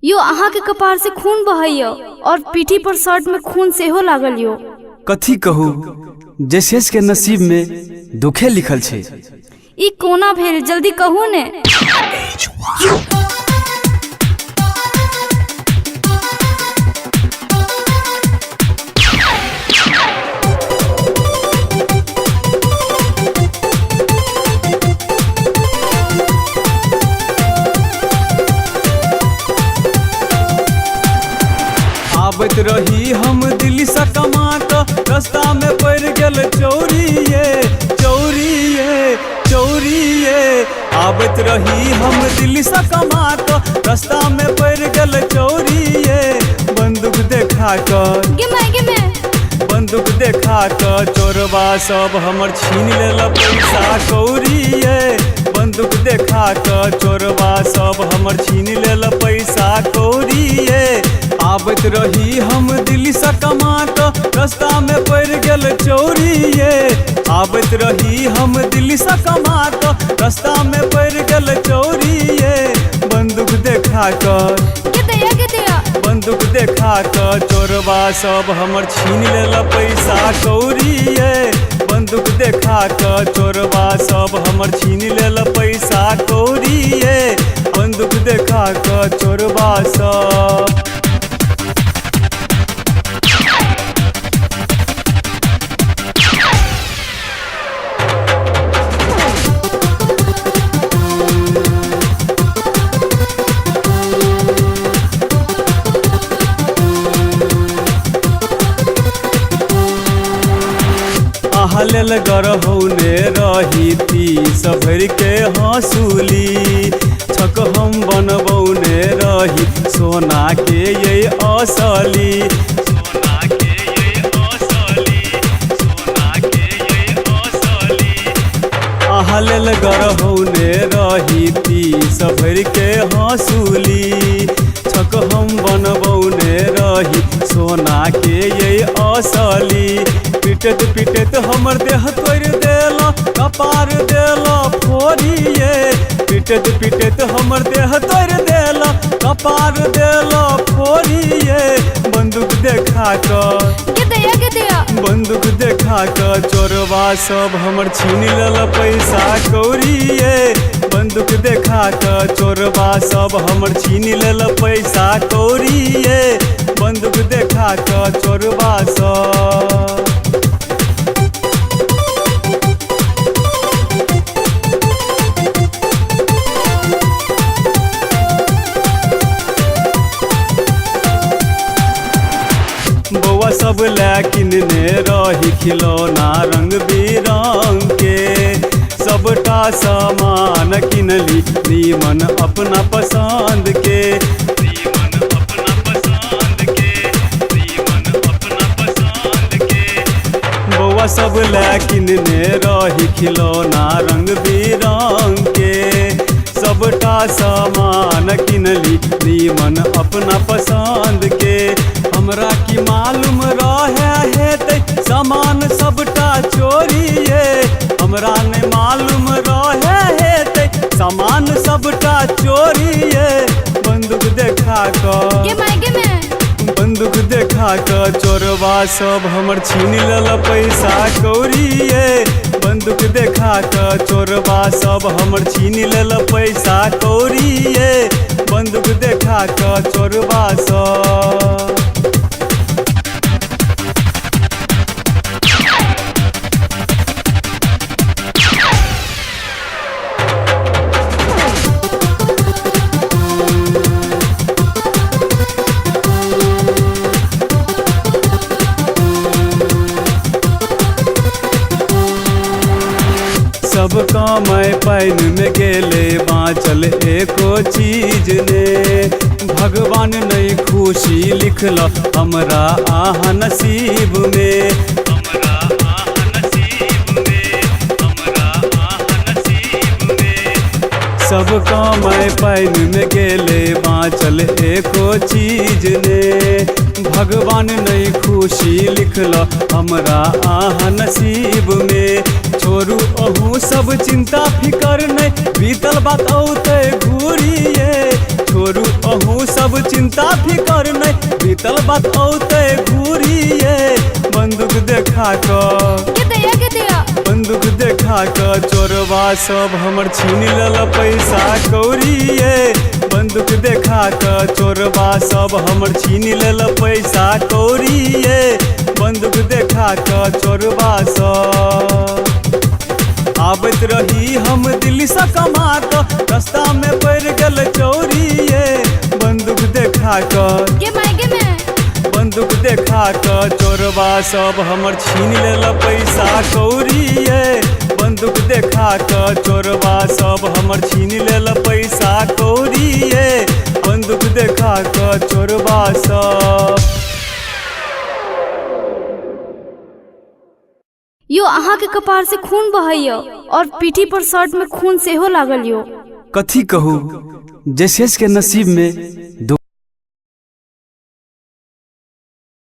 यो अहाँ के कपार से खून बहैयो और पीठी पर शर्ट में खून सेहो लागल यो। कथी कहू, जैसेस के नसीब में दुखे लिखल छे। ई कोना भेल, जल्दी कहू ने। आवत रही हम दिल्ली से कमा क रास्ता में पड़ गेल चोरिए चोरिए चोरिए। आवत रही हम दिल्ली से कमा क रास्ता में पड़ गेल चोरिए। बंदूक देखा कर बंदूक देखा कर चोरबा सब हमर छीन लेल पैसा कौड़िए। बंदूक देखा कर चोरबा सब हमर छीन लेल पैसा कौड़िए। आवत रही हम दिल्ली से कमा क रास्ता में पड़ गेल चोरिए। आवत रही हम दिल्ली से कमा क रास्ता में पड़ गेल चोरिए। बंदूक देखा कर बंदूक देखा कर चोरबा सब हमर छीन लेल पैसा कौड़िए। बंदूक देखा कर चोरबा सब हमर छीन लेल पैसा कौड़िए। बंदूक देखा कर चोरबा सब लेल गरहौने रही ती सभर के हंसूली। छक हम बनबौने रही सोना के ये असली। सोना के ये असली, सोना के ये असली। लेल गरहौने रही ती सभर के हंसूली। छक हम बनबौने रही सोना के ये असली। पिटत पिटत हमर देह तोड़ देला कपार देला फोड़िए। पिटत पिटत हमर देह तोड़ देला कपार देला फोड़िए। बंदूक देखा कर बंदूक देखा कर चोरबा सब हमर छीन लेल पैसा कौड़िए। बंदूक देखा कर चोरबा सब हमर छीन लेल पैसा कौड़िए। बंदूक देखा कर चोरबा सब बउआ सब किनने रही खिलौना रंग बिरंग के। सबटा सामान किनली नीमन अपना पसंद के। नीमन अपना पसंद के, नीमन अपना पसंद के। बउआ सब किनने रही खिलौना रंग बिरंग के। सबटा सामान किनली नीमन अपना पसंद के। हमरा की मालूम रहे हेतै सामान सबटा चोरिए। हमरा ने मालूम रहे हेतै सामान सबटा चोरिए। बंदूक देखा कर बंदूक देखा कर चोरबा सब हमर छीन लेल पैसा कौड़िए। बंदूक देखा कर चोरबा सब हमर छीन लेल पैसा कौड़िए। बंदूक देखा कर चोरबा सब सब कमाई पाइन में गेले बाँचल एको चीज ने। भगवान नहीं खुशी लिखल हमरा आहा नसीब में। हमरा आहा नसीब में, हमरा आहा नसीब में। सब कमाई पाइन में गेले बाँचल एको चीज ने। भगवान नहीं खुशी लिखल हमरा आहा नसीब में। छोरू अहू सब चिंता फिकर नहीं बीतल बात औते घूरिए। चोरू अहू सब चिंता फिकर नहीं, बीतल बात औते घूरिए। बंदूक देखा कर के दिया बंदूक देखा कर चोरवा सब हमर छीन लेल पैसा कौड़िए। बंदूक देखा कर चोरवा सब हमर छीन लेल पैसा कौड़िए। बंदूक देखा कर चोरवा सब आबत रही हम दिल्ली से कमा कर, रास्ता में पड़ गल चोरिए। बंदूक देखा कर बंदूक देखा कर चोरवा सब हमर छीन लेल पैसा कौड़िए। बंदूक देखा कर चोरवा सब हमर छीन लेल पैसा कौड़िए। बंदूक देखा कर चोरवा सब। यो अहाँ के कपार से खून बहैया और पीठी पर शर्ट में खून सेहो लागल यो। कथी कहू, जैसे के नसीब में